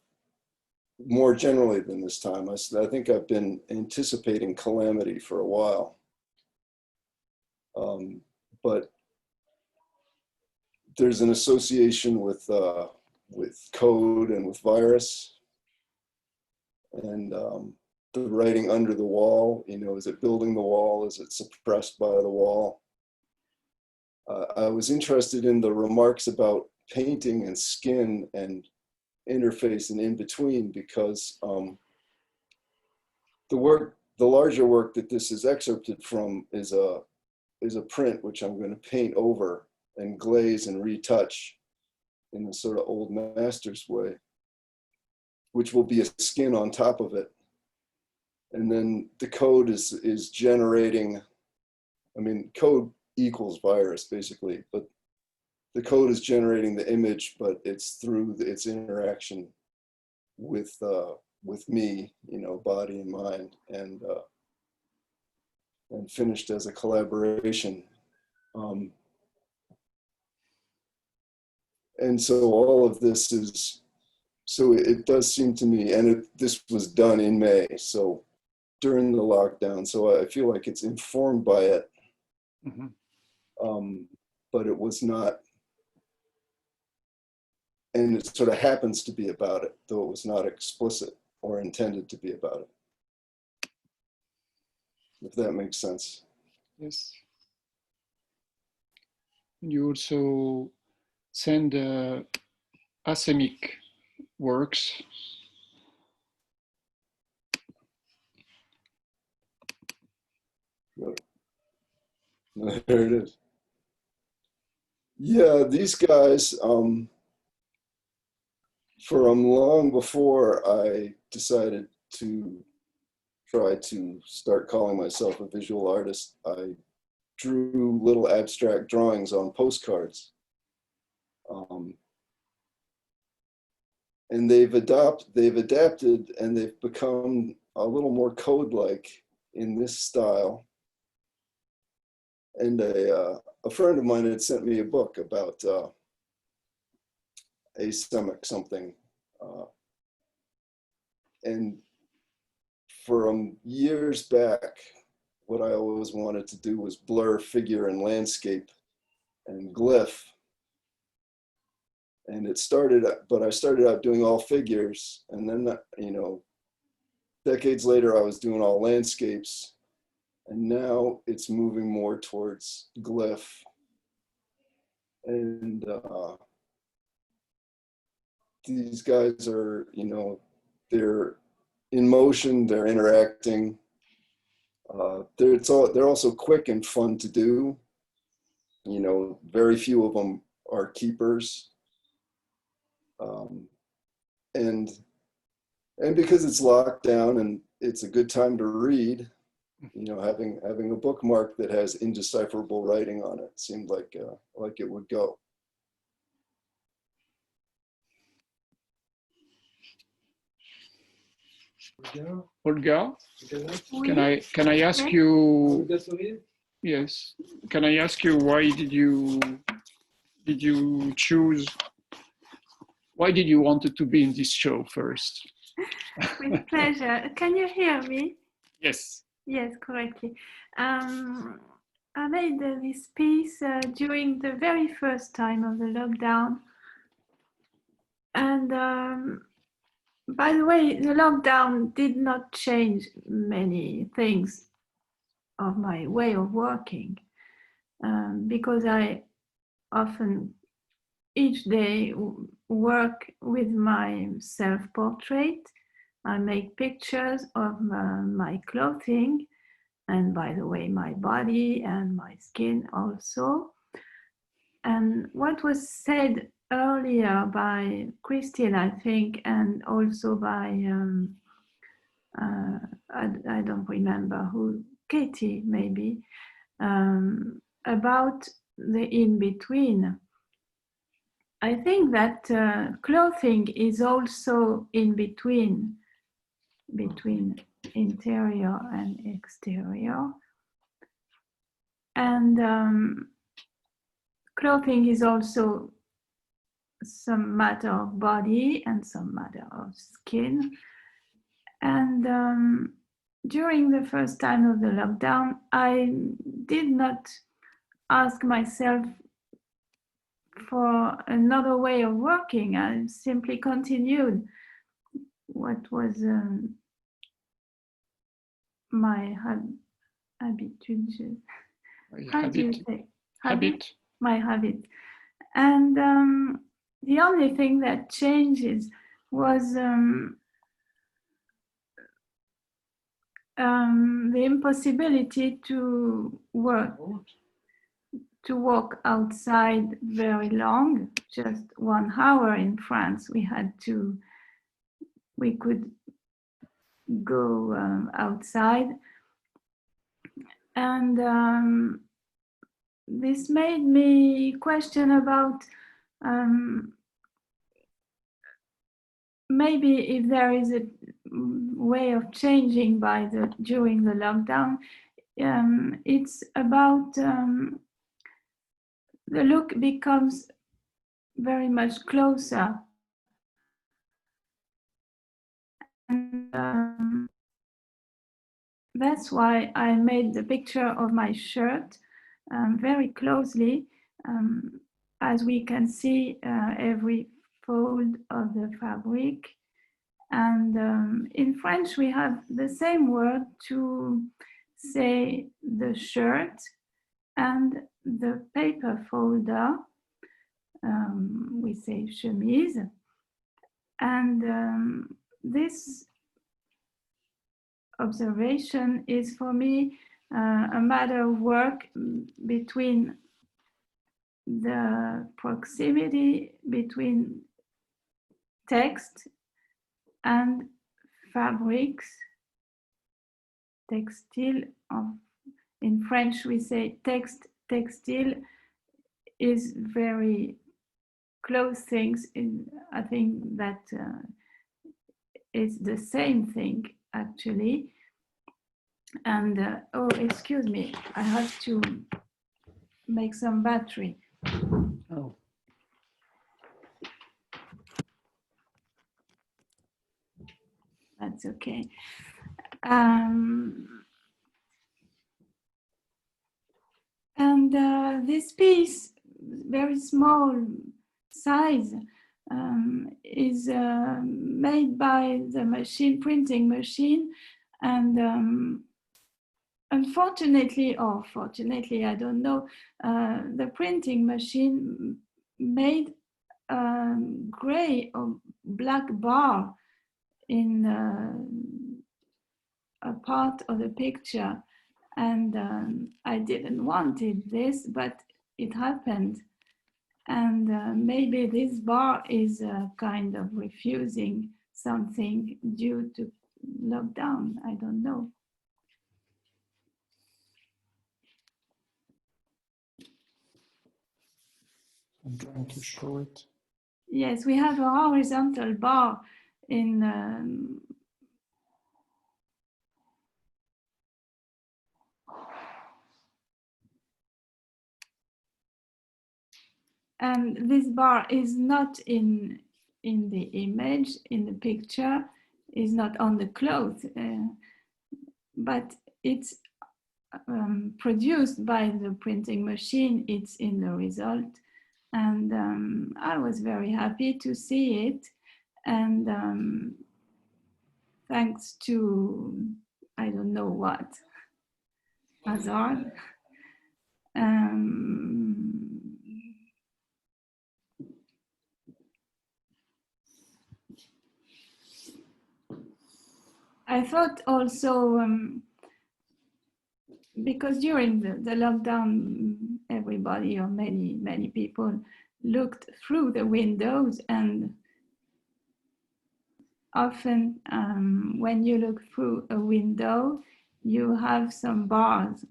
more generally than this time. I think I've been anticipating calamity for a while. But there's an association with code and with virus, and the writing under the wall. You know, is it building the wall? Is it suppressed by the wall? I was interested in the remarks about painting and skin and interface and in between, because the larger work that this is excerpted from is a print which I'm going to paint over and glaze and retouch in the sort of old master's way, which will be a skin on top of it. And then the code is generating, I mean, code equals virus, basically. But the code is generating the image, but it's through its interaction with me, you know, body and mind, and finished as a collaboration. And so all of this is, so it does seem to me, and this was done in May, so during the lockdown, so I feel like it's informed by it, but it was not, and it sort of happens to be about it, though it was not explicit or intended to be about it. If that makes sense. Yes. You also send asemic works. There it is. Yeah, these guys, from long before I decided to try to start calling myself a visual artist, I drew little abstract drawings on postcards. And they've adapted and they've become a little more code-like in this style. And a friend of mine had sent me a book about asemic something. And from years back, what I always wanted to do was blur figure and landscape and glyph. And it started, but I started out doing all figures. And then, you know, decades later, I was doing all landscapes. And now it's moving more towards glyph. And these guys are, you know, they're in motion, they're interacting. They're also quick and fun to do. You know, very few of them are keepers. And because it's locked down and it's a good time to read, you know, having a bookmark that has indecipherable writing on it seemed like it would go. Olga, can I ask you? Yes. Can I ask you why did you choose? Why did you want to be in this show first? With pleasure. Can you hear me? Yes. Yes, correctly. I made this piece during the very first time of the lockdown. And by the way, the lockdown did not change many things of my way of working, because I often each day work with my self-portrait. I make pictures of my clothing, and by the way, my body and my skin also. And what was said earlier by Christine, I think, and also by, I don't remember who, Katy maybe, about the in-between. I think that clothing is also in between interior and exterior. And clothing is also some matter of body and some matter of skin. And during the first time of the lockdown, I did not ask myself for another way of working. I simply continued what was my habitude. How do you say? Habit. My habit. And the only thing that changes was the impossibility to walk outside very long, just 1 hour in France. We could go outside. And this made me question about maybe if there is a way of changing during the lockdown. It's about the look becomes very much closer, and that's why I made the picture of my shirt very closely, as we can see every fold of the fabric. And in French, we have the same word to say the shirt and the paper folder. We say chemise. And this observation is for me a matter of work between the proximity between text and fabrics, textile. In French, we say textile is very close things. I think that it's the same thing actually. And oh, excuse me, I have to make some battery. Oh. That's okay. This piece, very small size, is made by the printing machine, and unfortunately, or fortunately, I don't know, the printing machine made a gray or black bar in a part of the picture, and I didn't want this, but it happened. And maybe this bar is kind of refusing something due to lockdown. I don't know. I'm trying to show it. Yes, we have a horizontal bar in and this bar is not in the image, in the picture, is not on the cloth, but it's produced by the printing machine. It's in the result, and I was very happy to see it. And thanks to I don't know what hazard. I thought also, because during the lockdown, everybody or many people looked through the windows, and often when you look through a window, you have some bars.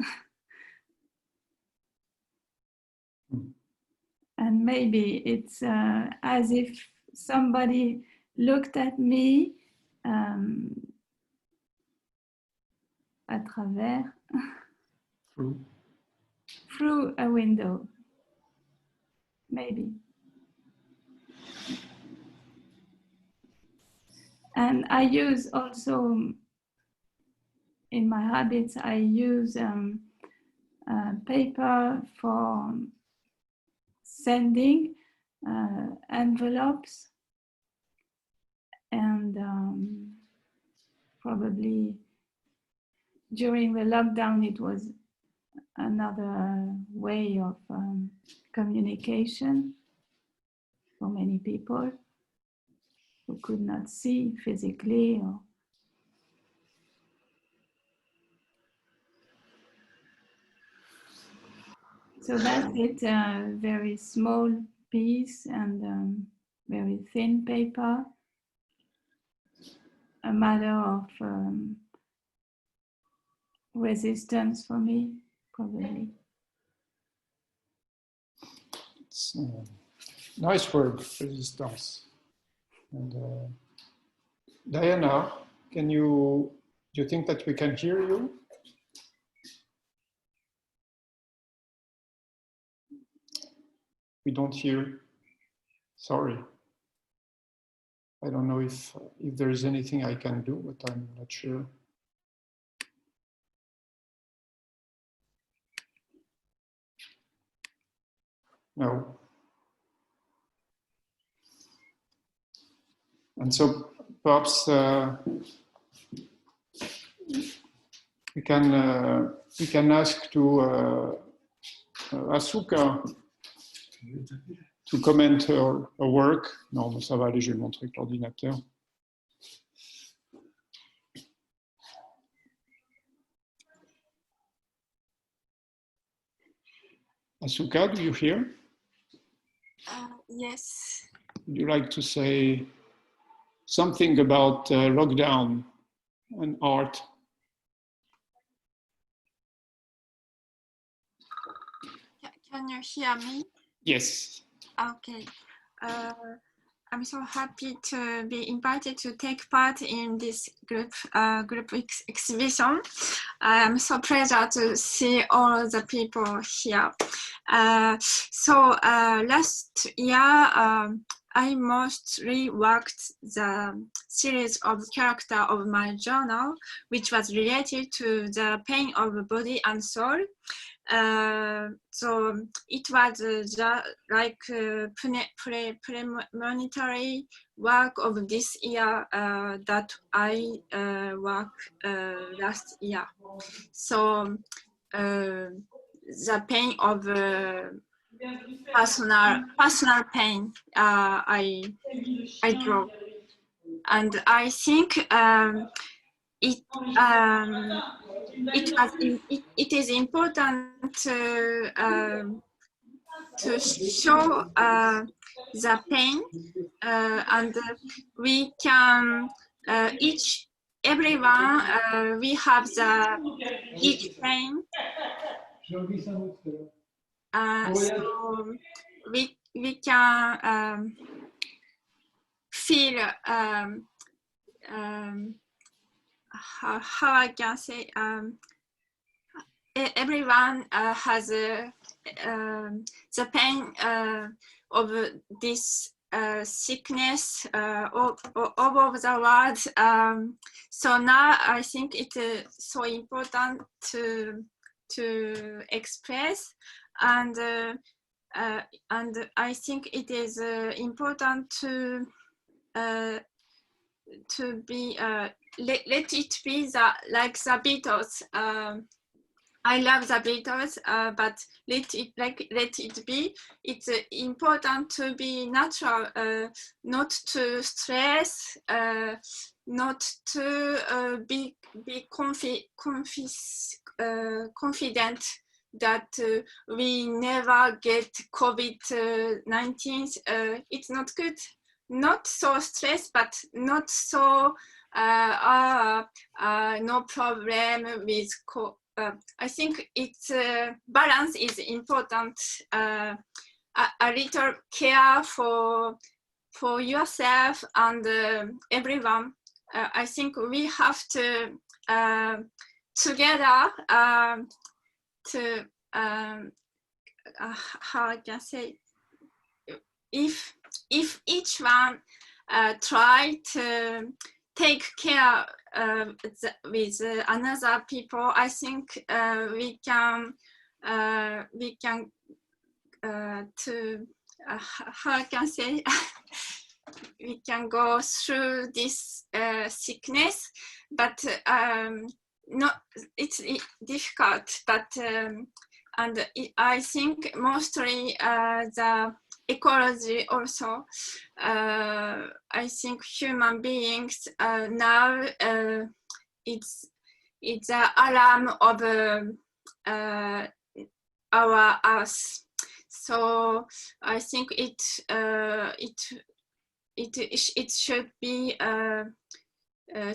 And maybe it's as if somebody looked at me à travers, through a window, maybe. And I use also, in my habits, I use paper for sending envelopes, and probably during the lockdown it was another way of communication for many people who could not see physically. So that's it, a very small piece and very thin paper, a matter of resistance for me, probably. It's a nice word, resistance. And Diana, do you think that we can hear you? We don't hear. Sorry. I don't know if there is anything I can do, but I'm not sure. No. And so perhaps we can ask to Asuka to comment her work. Non, mais ça va aller, je vais le montrer avec l'ordinateur. Asuka, do you hear? Yes. Would you like to say something about lockdown and art? Can you hear me? Yes. Okay. I'm so happy to be invited to take part in this group exhibition. I'm so pleased to see all the people here. So last year, I mostly worked the series of character of my journal, which was related to the pain of body and soul. So it was like preliminary work of this year that I worked last year. So the pain of personal pain I draw, and I think it is important to show the pain, and we can everyone we have each pain. So we can feel how I can say everyone has the pain of this sickness all over the world. So now I think it is so important to express, and I think it is important to be let it be like the Beatles. I love the Beatles, but let it be. It's important to be natural, not to stress, not to be confident that we never get COVID-19. It's not good. Not so stressed, but not so no problem with I think it's balance is important. A little care for yourself and everyone. I think we have to together to how I can say, if each one try to take care with another people, I think we can to how I can say we can go through this sickness, but not it's difficult, but and I think mostly the ecology also. I think human beings now it's the alarm of our earth. So I think it should be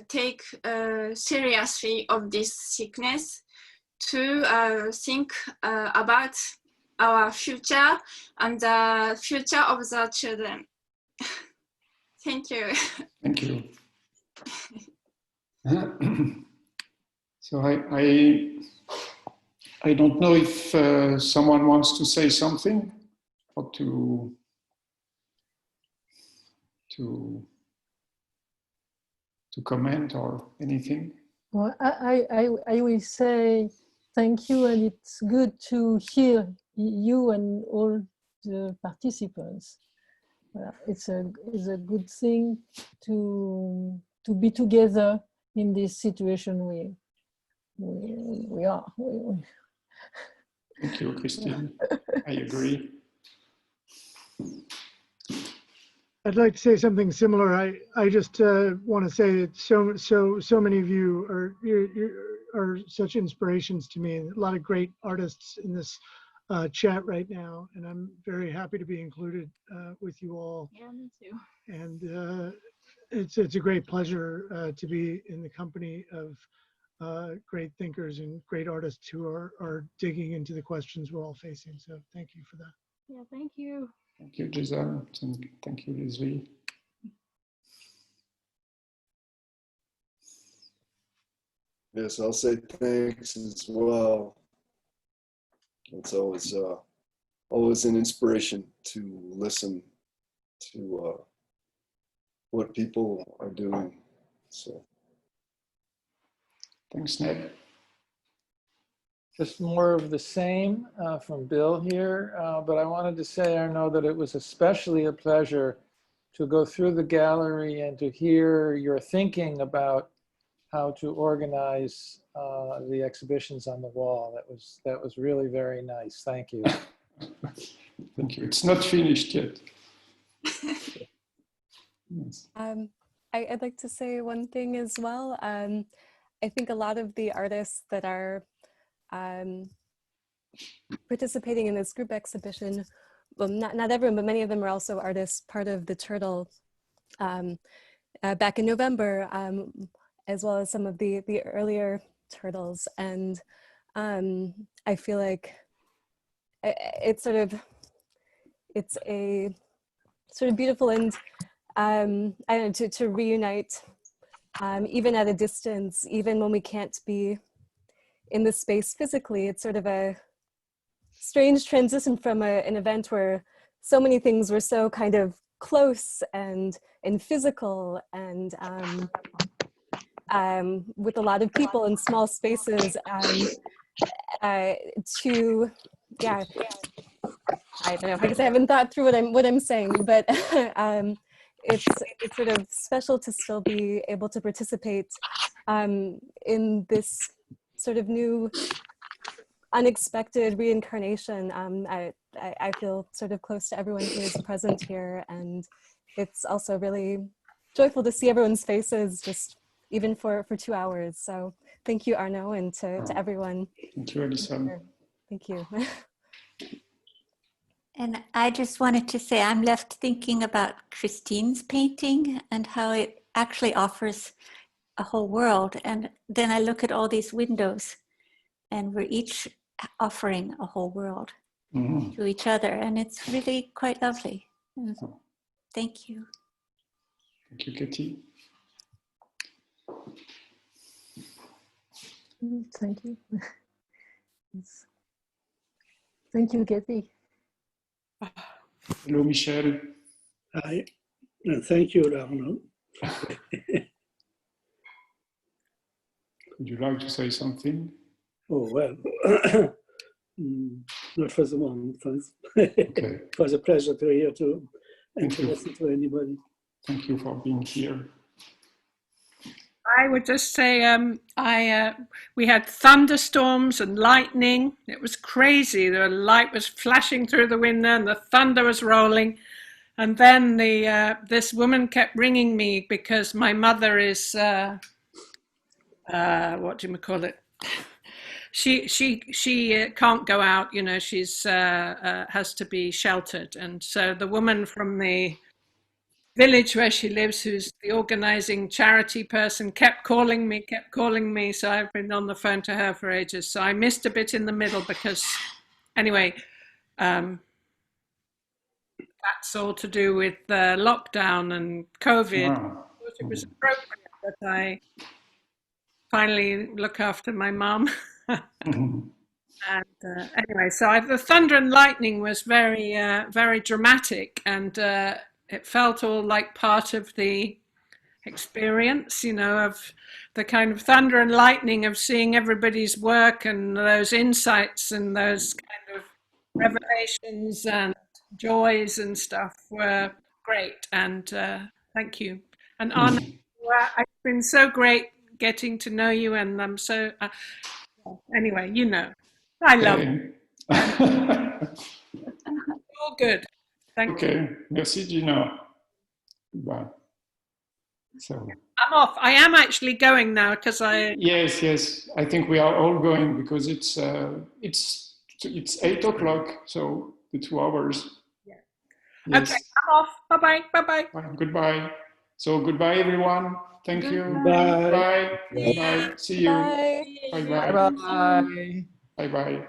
take seriously of this sickness, to think about our future and the future of the children. Thank you. Thank you. So I don't know if someone wants to say something or to comment or anything. Well, I will say thank you, and it's good to hear you and all the participants. It's a good thing to be together in this situation we are. Thank you, Christine. I agree. I'd like to say something similar. I just want to say that so many of you are such inspirations to me. A lot of great artists in this chat right now, and I'm very happy to be included with you all. Yeah, me too. And it's a great pleasure to be in the company of great thinkers and great artists who are digging into the questions we're all facing. So thank you for that. Yeah, thank you. Thank you, Giselle. Thank you, Leslie. Yes, I'll say thanks as well. It's always an inspiration to listen to what people are doing. So, thanks, Ned. Just more of the same from Bill here, but I wanted to say, Arnaud, that it was especially a pleasure to go through the gallery and to hear your thinking about how to organize the exhibitions on the wall. That was really very nice. Thank you. Thank you. It's not finished yet. Yes. I'd like to say one thing as well. I think a lot of the artists that are participating in this group exhibition, well, not everyone, but many of them are also artists, part of the Turtle back in November, as well as some of the earlier Turtles. And I feel like it's a sort of beautiful and I don't know, to reunite even at a distance, even when we can't be in this space physically. It's sort of a strange transition from an event where so many things were so kind of close and physical and with a lot of people in small spaces to, yeah, I don't know, I guess I haven't thought through what I'm saying, but it's sort of special to still be able to participate in this sort of new unexpected reincarnation. I feel sort of close to everyone who is present here, and it's also really joyful to see everyone's faces just even for 2 hours. So thank you, Arnaud, and to everyone. Thank you, Alison. Thank you. And I just wanted to say I'm left thinking about Christine's painting and how it actually offers a whole world. And then I look at all these windows and we're each offering a whole world to each other. And it's really quite lovely. And thank you. Thank you, Katy. Thank you. Thank you, Katy. Hello, Michel. Hi, and thank you, Arnaud. Would you like to say something? Oh, well, not for the moment, thanks. Okay. It was a pleasure to hear too, and Thank to you. listen to anybody. Thank you for being here. I would just say we had thunderstorms and lightning. It was crazy. The light was flashing through the window and the thunder was rolling. And then this woman kept ringing me because my mother is, what do you call it? She can't go out, you know, she's has to be sheltered. And so the woman from the village where she lives, who's the organizing charity person, kept calling me. So I've been on the phone to her for ages. So I missed a bit in the middle because, anyway, That's all to do with lockdown and COVID. Wow. I thought it was appropriate that I finally look after my mum. And anyway, so the thunder and lightning was very, very dramatic, and it felt all like part of the experience, you know, of the kind of thunder and lightning of seeing everybody's work and those insights and those kind of revelations and joys and stuff were great. And thank you. And Anna, it's been so great getting to know you, and I'm so anyway, you know, I love you. All good. Thank you. Okay, merci Gina. Bye. So I'm off. I am actually going now because I. yes, I think we are all going because it's 8 o'clock, so the 2 hours. Yeah. Yes. Okay, I'm off. Bye bye. Goodbye. So goodbye everyone. Thank you. Bye. Bye. Bye. See you. Bye. Bye bye. Bye. Bye bye.